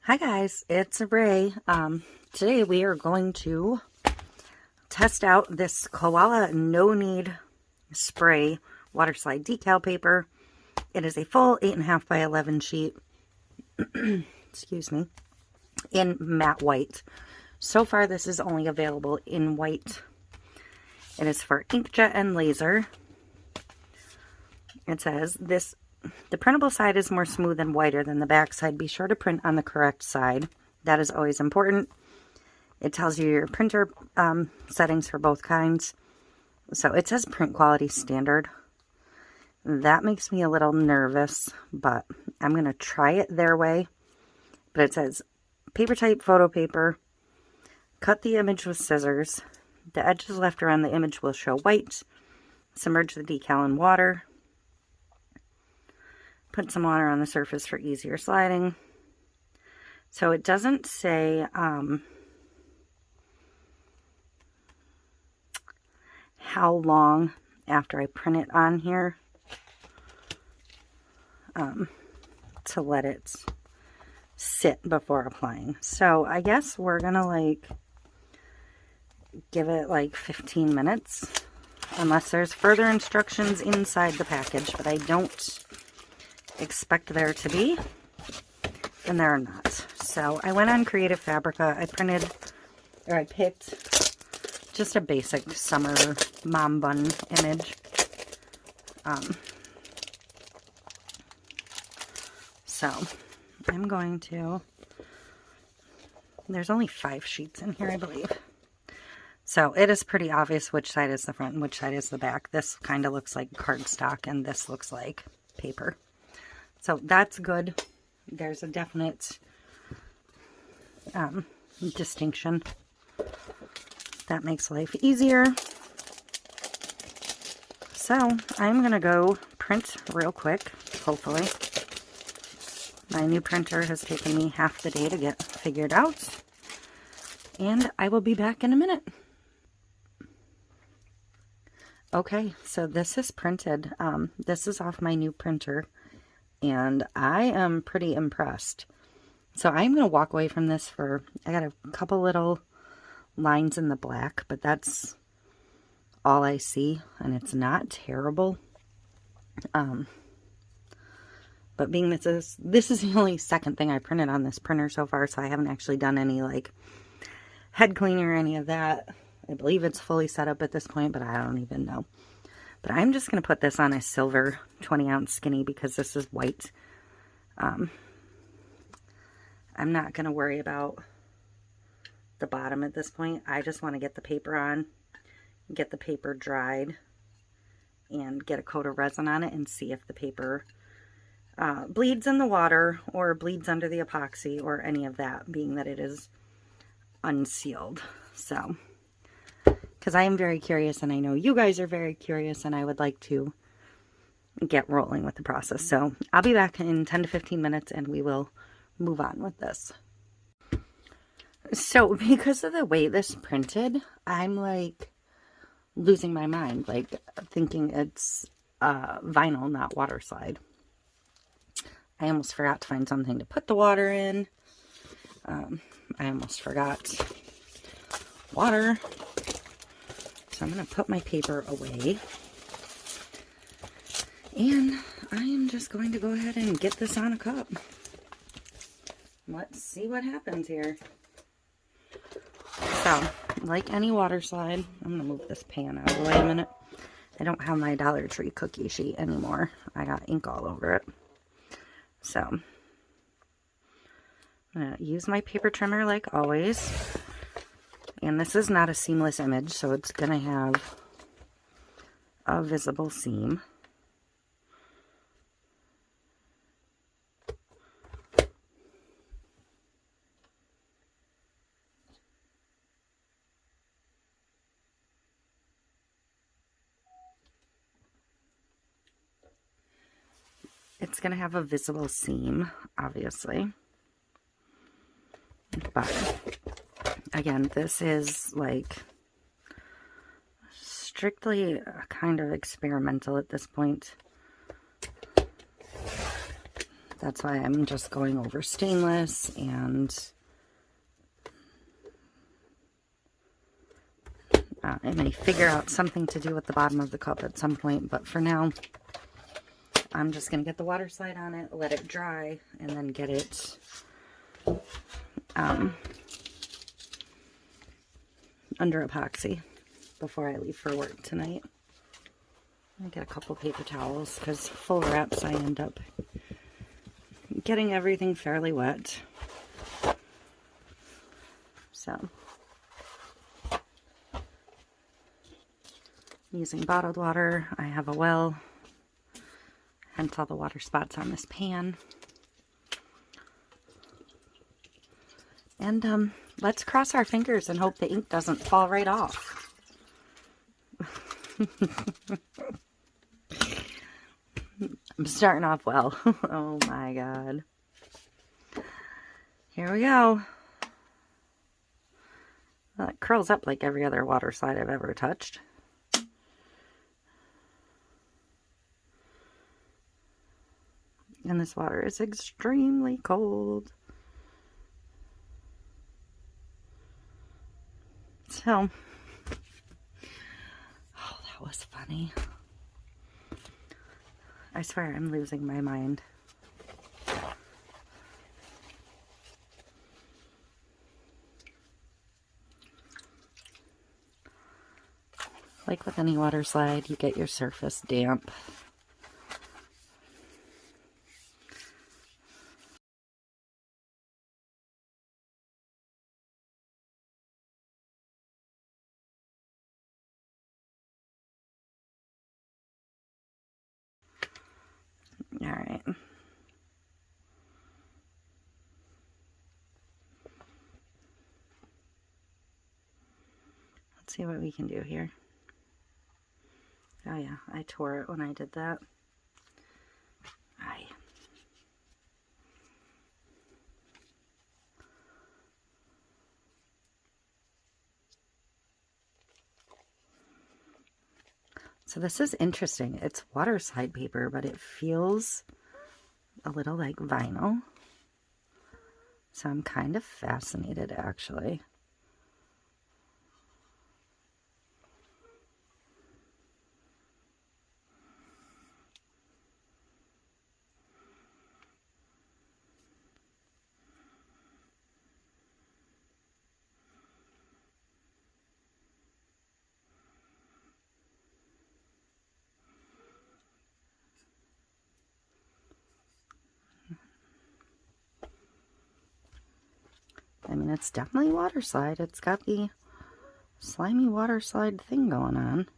Hi guys, it's Ray. Today we are going to test out this Koala No Need Spray Waterslide decal paper. It is a full 8.5 by 11 sheet, excuse me, in matte white. So far this is only available in white. It is for inkjet and laser. It says the printable side is more smooth and whiter than the back side. Be sure to print on the correct side. That is always important. It tells you your printer settings for both kinds. So it says print quality standard. That makes me a little nervous, but I'm going to try it their way. But it says paper type photo paper. Cut the image with scissors. The edges left around the image will show white. Submerge the decal in water. Put some water on the surface for easier sliding. So it doesn't say how long after I print it on here to let it sit before applying. So I guess we're gonna give it 15 minutes unless there's further instructions inside the package, but I don't expect there to be, and there are not. So I went on Creative Fabrica. I picked just a basic summer mom bun image. So I'm going to, there's only 5 sheets in here, I believe. So it is pretty obvious which side is the front and which side is the back. This kind of looks like cardstock and this looks like paper. So that's good. There's a definite distinction. That makes life easier. So I'm going to go print real quick, hopefully. My new printer has taken me half the day to get figured out. And I will be back in a minute. Okay, so this is printed. This is off my new printer. And I am pretty impressed. So I'm going to walk away from this I got a couple little lines in the black, but that's all I see, and it's not terrible. But being this is the only second thing I printed on this printer so far, so I haven't actually done any head cleaning or any of that. I believe it's fully set up at this point, but I don't even know. But I'm just going to put this on a silver 20-ounce skinny because this is white. I'm not going to worry about the bottom at this point. I just want to get the paper on, get the paper dried, and get a coat of resin on it and see if the paper bleeds in the water or bleeds under the epoxy or any of that, being that it is unsealed. So, because I am very curious, and I know you guys are very curious, and I would like to get rolling with the process. So I'll be back in 10 to 15 minutes, and we will move on with this. So because of the way this printed, I'm losing my mind, thinking it's vinyl, not Waterslide. I almost forgot to find something to put the water in. I almost forgot water. So I'm going to put my paper away. And I am just going to go ahead and get this on a cup. Let's see what happens here. So, like any Waterslide, I'm going to move this pan out of the way a minute. I don't have my Dollar Tree cookie sheet anymore. I got ink all over it. So, I'm going to use my paper trimmer like always. And this is not a seamless image, so it's going to have a visible seam. It's going to have a visible seam, obviously. But again, this is strictly kind of experimental at this point. That's why I'm just going over stainless, and I may figure out something to do with the bottom of the cup at some point, but for now, I'm just going to get the water slide on it, let it dry, and then get it under epoxy before I leave for work tonight. I get a couple paper towels because full wraps I end up getting everything fairly wet. So I'm using bottled water. I have a well, hence all the water spots on this pan. And let's cross our fingers and hope the ink doesn't fall right off. I'm starting off well. Oh my god. Here we go. Well, it curls up like every other water slide I've ever touched. And this water is extremely cold. So, oh, that was funny. I swear I'm losing my mind. Like with any water slide, you get your surface damp. All right. Let's see what we can do here. Oh yeah, I tore it when I did that. Aye. So this is interesting. It's water slide paper, but it feels a little like vinyl. So I'm kind of fascinated, actually. I mean, it's definitely water slide. It's got the slimy water slide thing going on.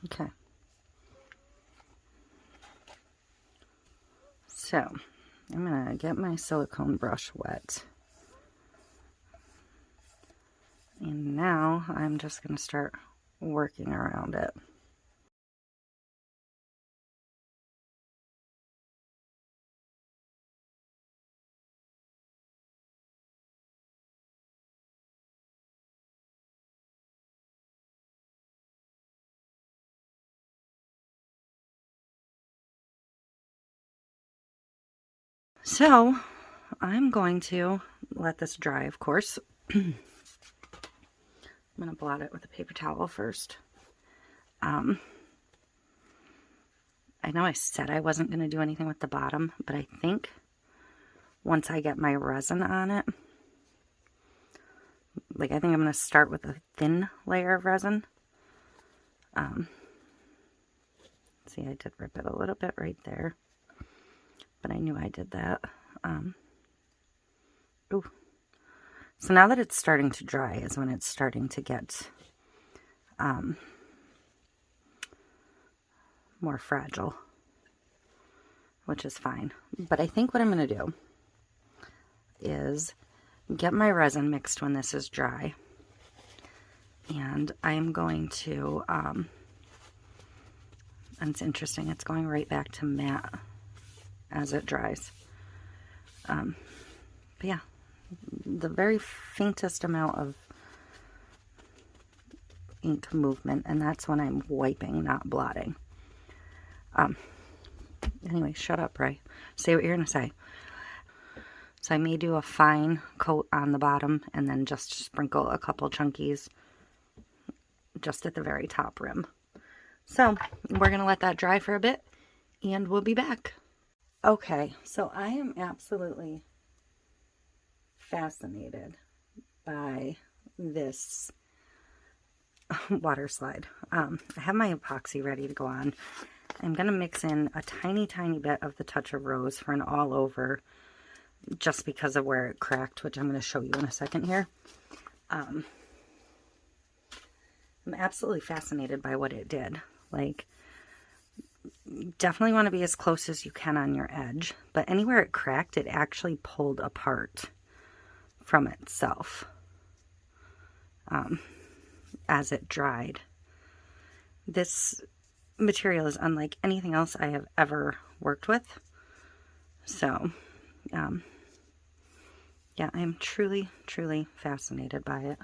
Okay. So, I'm going to get my silicone brush wet. And now I'm just going to start working around it. So, I'm going to let this dry, of course. I'm going to blot it with a paper towel first. I know I said I wasn't going to do anything with the bottom, but I think once I get my resin on it, like I think I'm going to start with a thin layer of resin. See, I did rip it a little bit right there, but I knew I did that. Ooh. So now that it's starting to dry is when it's starting to get more fragile, which is fine. But I think what I'm going to do is get my resin mixed when this is dry, and I'm going to, and it's interesting, it's going right back to matte as it dries. But yeah, the very faintest amount of ink movement, and that's when I'm wiping, not blotting. Anyway, shut up, Ray. Say what you're going to say. So I may do a fine coat on the bottom and then just sprinkle a couple chunkies just at the very top rim. So we're going to let that dry for a bit and we'll be back. Okay, so I am absolutely fascinated by this water slide. I have my epoxy ready to go on. I'm going to mix in a tiny bit of the touch of rose for an all over, just because of where it cracked, which I'm going to show you in a second here. I'm absolutely fascinated by what it did. Like, definitely want to be as close as you can on your edge, but anywhere it cracked, it actually pulled apart from itself as it dried. This material is unlike anything else I have ever worked with. So, yeah, I'm truly fascinated by it.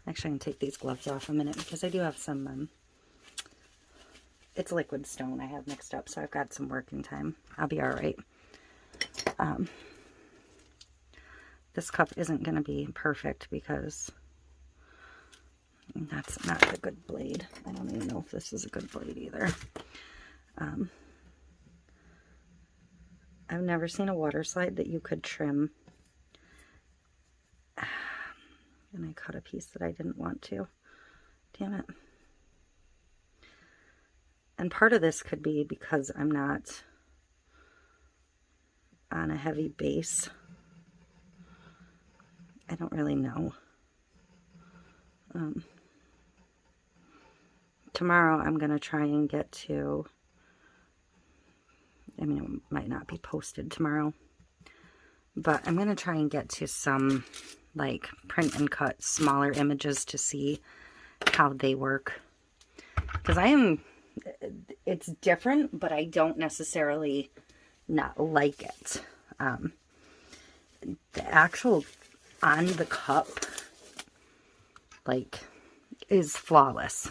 Actually, I'm going to take these gloves off a minute because I do have some, it's liquid stone I have mixed up, so I've got some working time. I'll be all right. This cup isn't going to be perfect because that's not a good blade. I don't even know if this is a good blade either. I've never seen a water slide that you could trim. And I cut a piece that I didn't want to. Damn it. And part of this could be because I'm not on a heavy base. I don't really know. Tomorrow I'm going to try and get to, I mean, it might not be posted tomorrow, but I'm going to try and get to some like print and cut smaller images to see how they work. Because it's different, but I don't necessarily not like it. The actual on the cup, like, is flawless.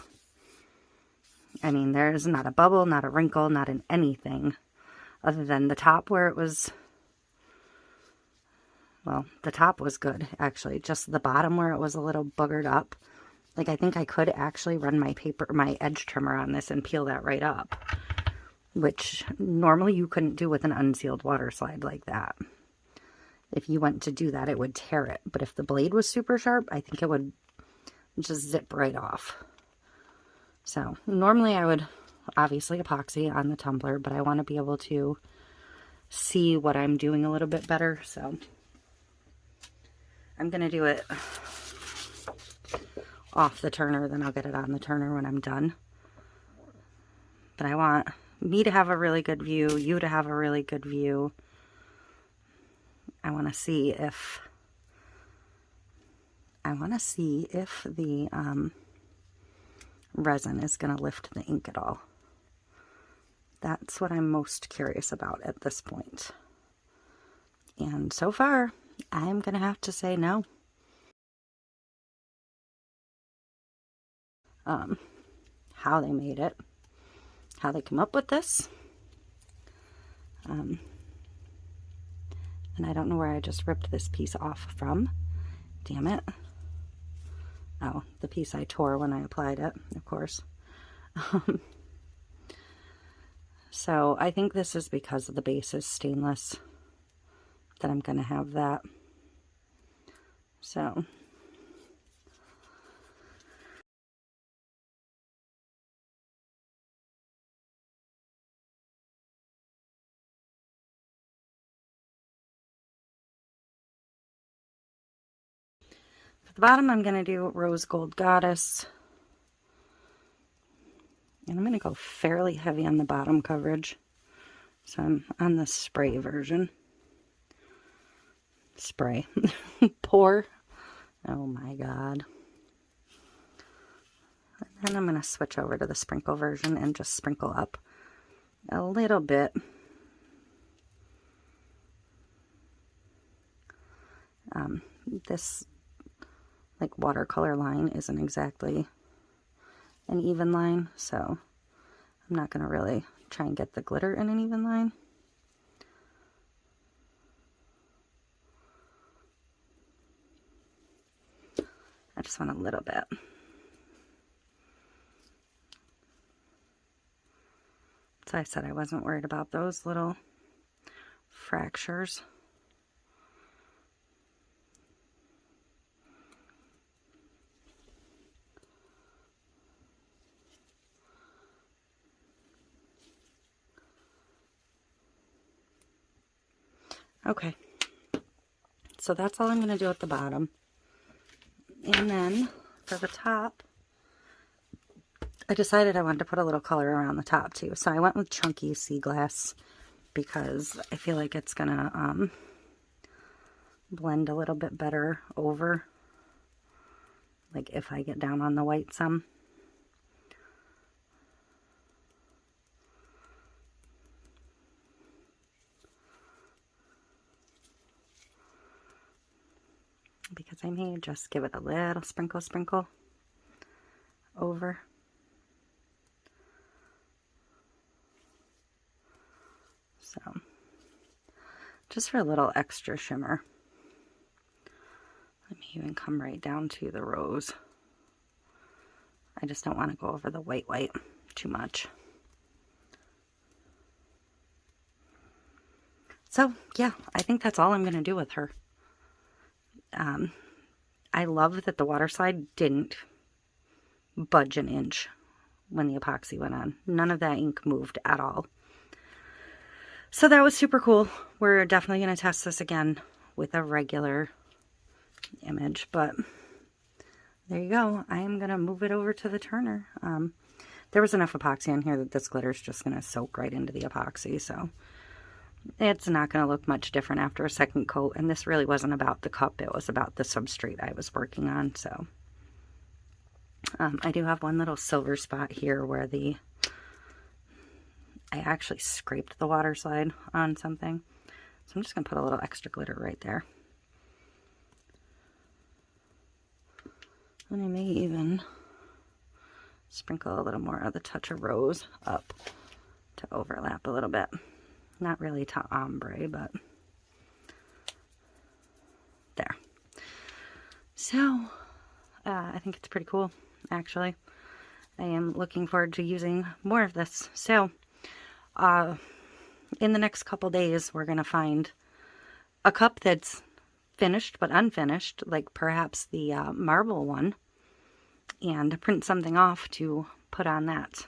I mean, there's not a bubble, not a wrinkle, not in anything other than the top where it was, well, the top was good, actually. Just the bottom where it was a little boogered up. Like, I think I could actually run my edge trimmer on this and peel that right up, which normally you couldn't do with an unsealed water slide like that. If you went to do that, it would tear it. But if the blade was super sharp, I think it would just zip right off. So normally I would obviously epoxy on the tumbler, but I want to be able to see what I'm doing a little bit better. So I'm going to do it off the turner, then I'll get it on the turner when I'm done. But I want me to have a really good view, you to have a really good view. I want to see if the resin is going to lift the ink at all. That's what I'm most curious about at this point. And so far, I'm going to have to say no. How they made it, how they came up with this. And I don't know where I just ripped this piece off from. Damn it. Oh, the piece I tore when I applied it, of course. So I think this is because the base is stainless that I'm going to have that. So for the bottom, I'm going to do Rose Gold Goddess. And I'm going to go fairly heavy on the bottom coverage. So I'm on the spray version. Spray. Pour. Oh my god. And then I'm going to switch over to the sprinkle version and just sprinkle up a little bit. This like watercolor line isn't exactly an even line, so I'm not going to really try and get the glitter in an even line. I just want a little bit. So I said I wasn't worried about those little fractures. Okay, so that's all I'm going to do at the bottom. And then for the top, I decided I wanted to put a little color around the top too. So I went with chunky sea glass because I feel like it's going to blend a little bit better over, like if I get down on the white some. Because I may just give it a little sprinkle over. So, just for a little extra shimmer. Let me even come right down to the rose. I just don't want to go over the white too much. So, yeah, I think that's all I'm going to do with her. I love that the Waterslide didn't budge an inch when the epoxy went on. None of that ink moved at all. So that was super cool. We're definitely going to test this again with a regular image, but there you go. I am going to move it over to the turner. There was enough epoxy on here that this glitter is just going to soak right into the epoxy, so it's not going to look much different after a second coat. And this really wasn't about the cup, it was about the substrate I was working on. So I do have one little silver spot here where I actually scraped the Waterslide on something. So I'm just going to put a little extra glitter right there. And I may even sprinkle a little more of the touch of rose up to overlap a little bit. Not really to ombre, but there. So, I think it's pretty cool, actually. I am looking forward to using more of this. So, in the next couple days, we're going to find a cup that's finished but unfinished, like perhaps the marble one, and print something off to put on that.